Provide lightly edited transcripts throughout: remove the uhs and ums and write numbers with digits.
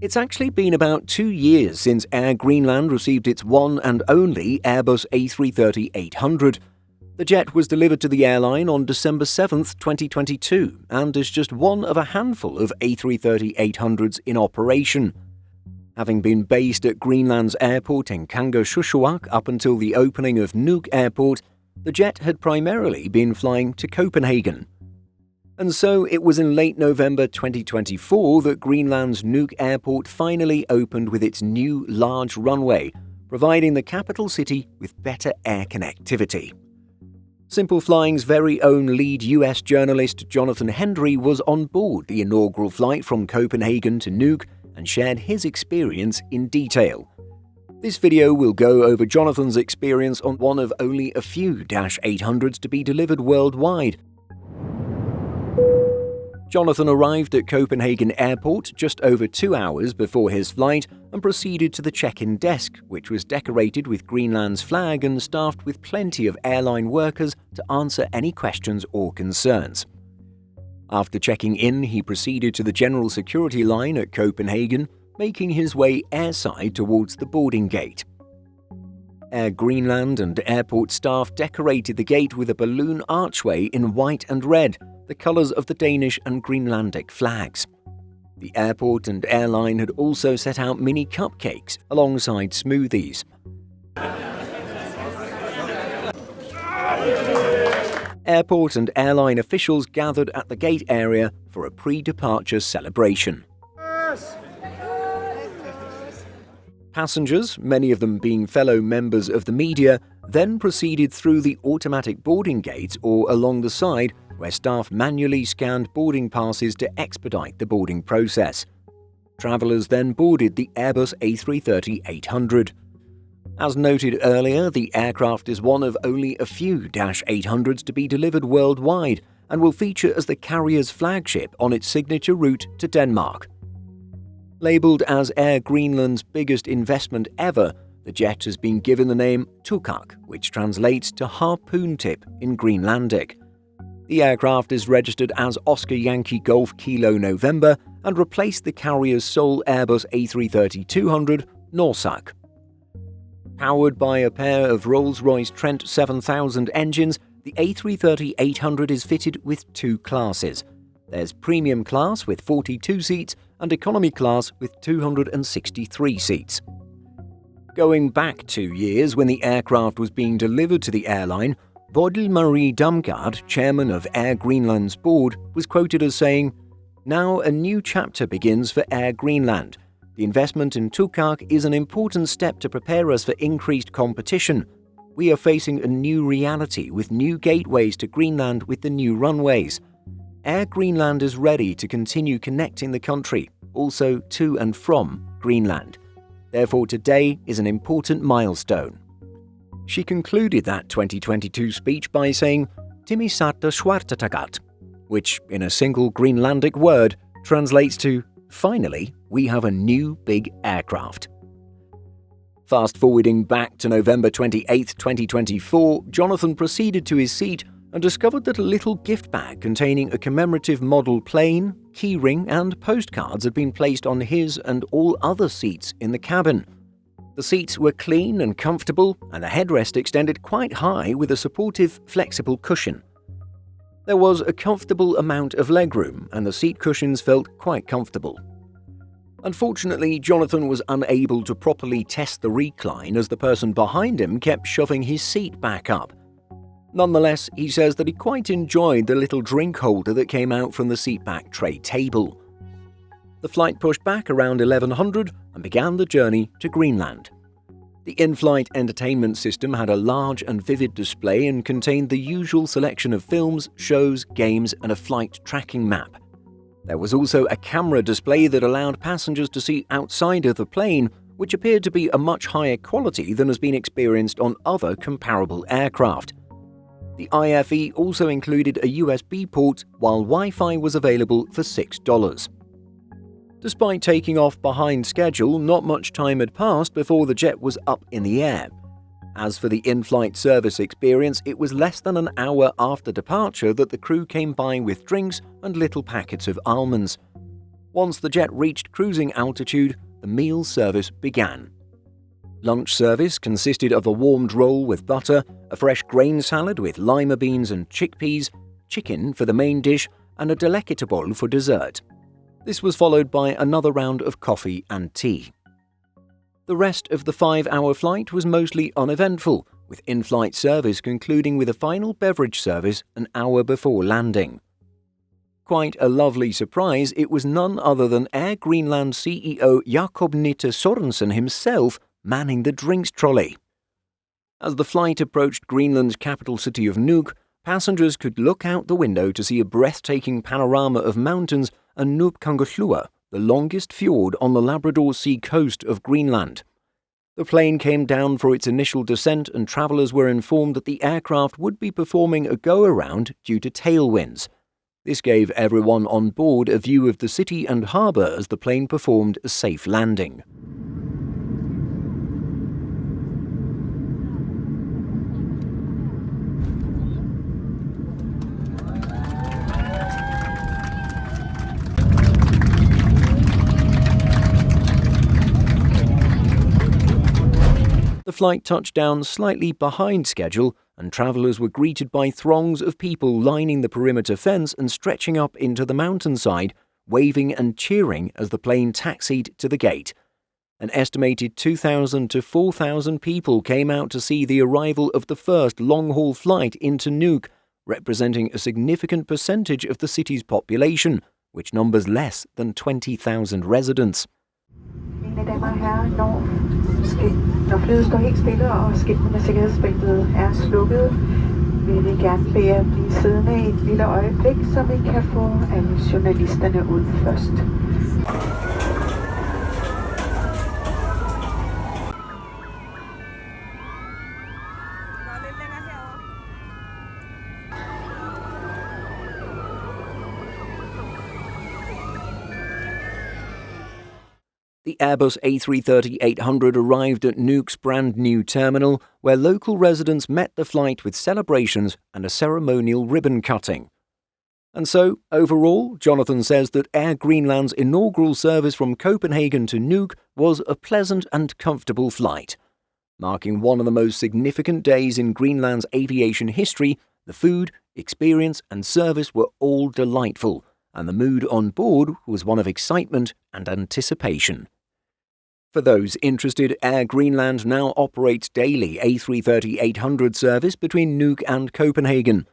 It's actually been about 2 years since Air Greenland received its one and only Airbus A330-800. The jet was delivered to the airline on December 7, 2022, and is just one of a handful of A330-800s in operation. Having been based at Greenland's airport in Kangerlussuaq up until the opening of Nuuk Airport, the jet had primarily been flying to Copenhagen. And so it was in late November 2024 that Greenland's Nuuk Airport finally opened with its new large runway, providing the capital city with better air connectivity. Simple Flying's very own lead US journalist Jonathan Hendry was on board the inaugural flight from Copenhagen to Nuuk and shared his experience in detail. This video will go over Jonathan's experience on one of only a few Dash 800s to be delivered worldwide. Jonathan arrived at Copenhagen Airport just over 2 hours before his flight and proceeded to the check-in desk, which was decorated with Greenland's flag and staffed with plenty of airline workers to answer any questions or concerns. After checking in, he proceeded to the general security line at Copenhagen, making his way airside towards the boarding gate. Air Greenland and airport staff decorated the gate with a balloon archway in white and red, the colours of the Danish and Greenlandic flags. The airport and airline had also set out mini cupcakes alongside smoothies. Airport and airline officials gathered at the gate area for a pre-departure celebration. Passengers, many of them being fellow members of the media, then proceeded through the automatic boarding gates or along the side, where staff manually scanned boarding passes to expedite the boarding process. Travellers then boarded the Airbus A330-800. As noted earlier, the aircraft is one of only a few Dash 800s to be delivered worldwide and will feature as the carrier's flagship on its signature route to Denmark. Labelled as Air Greenland's biggest investment ever, the jet has been given the name Tukak, which translates to harpoon tip in Greenlandic. The aircraft is registered as Oscar Yankee Golf Kilo November and replaced the carrier's sole Airbus A330-200 Norsak. Powered by a pair of Rolls-Royce Trent 7000 engines, the A330-800 is fitted with two classes. There's Premium Class with 42 seats and Economy Class with 263 seats. Going back 2 years when the aircraft was being delivered to the airline, Bodil Marie Damgaard, chairman of Air Greenland's board, was quoted as saying, "Now a new chapter begins for Air Greenland. The investment in Tukak is an important step to prepare us for increased competition. We are facing a new reality with new gateways to Greenland with the new runways. Air Greenland is ready to continue connecting the country, also to and from Greenland. Therefore today is an important milestone." She concluded that 2022 speech by saying, "Timisatta Schwartatagat," which, in a single Greenlandic word, translates to, "Finally, we have a new big aircraft." Fast-forwarding back to November 28, 2024, Jonathan proceeded to his seat and discovered that a little gift bag containing a commemorative model plane, keyring and postcards had been placed on his and all other seats in the cabin. The seats were clean and comfortable, and the headrest extended quite high with a supportive, flexible cushion. There was a comfortable amount of legroom, and the seat cushions felt quite comfortable. Unfortunately, Jonathan was unable to properly test the recline as the person behind him kept shoving his seat back up. Nonetheless, he says that he quite enjoyed the little drink holder that came out from the seatback tray table. The flight pushed back around 1100 and began the journey to Greenland. The Inflight entertainment system had a large and vivid display and contained the usual selection of films, shows, games, and a flight tracking map. There was also a camera display that allowed passengers to see outside of the plane, which appeared to be a much higher quality than has been experienced on other comparable aircraft. The IFE also included a USB port, while Wi-Fi was available for $6. Despite taking off behind schedule, not much time had passed before the jet was up in the air. As for the in-flight service experience, it was less than an hour after departure that the crew came by with drinks and little packets of almonds. Once the jet reached cruising altitude, the meal service began. Lunch service consisted of a warmed roll with butter, a fresh grain salad with lima beans and chickpeas, chicken for the main dish, and a delectable for dessert. This was followed by another round of coffee and tea. The rest of the 5-hour flight was mostly uneventful, with in-flight service concluding with a final beverage service an hour before landing. Quite a lovely surprise, it was none other than Air Greenland CEO Jakob Nitte Sorensen himself manning the drinks trolley. As the flight approached Greenland's capital city of Nuuk, passengers could look out the window to see a breathtaking panorama of mountains and Nuuk, the longest fjord on the Labrador Sea coast of Greenland. The plane came down for its initial descent and travellers were informed that the aircraft would be performing a go-around due to tailwinds. This gave everyone on board a view of the city and harbour as the plane performed a safe landing. The flight touched down slightly behind schedule, and travellers were greeted by throngs of people lining the perimeter fence and stretching up into the mountainside, waving and cheering as the plane taxied to the gate. An estimated 2,000 to 4,000 people came out to see the arrival of the first long-haul flight into Nuuk, representing a significant percentage of the city's population, which numbers less than 20,000 residents. Når flyet står helt stille og skiltene med sikkerhedsbæltet er slukket, vil vi gerne bede jer blive siddende i et lille øjeblik, så vi kan få alle journalisterne ud først. The Airbus A330-800 arrived at Nuuk's brand new terminal, where local residents met the flight with celebrations and a ceremonial ribbon cutting. And so, overall, Jonathan says that Air Greenland's inaugural service from Copenhagen to Nuuk was a pleasant and comfortable flight. Marking one of the most significant days in Greenland's aviation history, the food, experience and service were all delightful, and the mood on board was one of excitement and anticipation. For those interested, Air Greenland now operates daily A330-800 service between Nuuk and Copenhagen.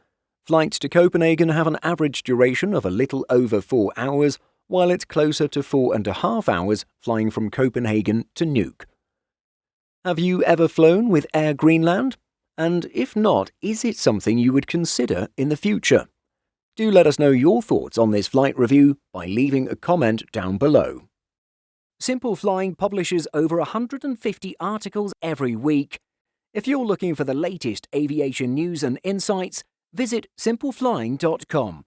Flights to Copenhagen have an average duration of a little over 4 hours, while it's closer to 4.5 hours flying from Copenhagen to Nuuk. Have you ever flown with Air Greenland? And if not, is it something you would consider in the future? Do let us know your thoughts on this flight review by leaving a comment down below. Simple Flying publishes over 150 articles every week. If you're looking for the latest aviation news and insights, visit simpleflying.com.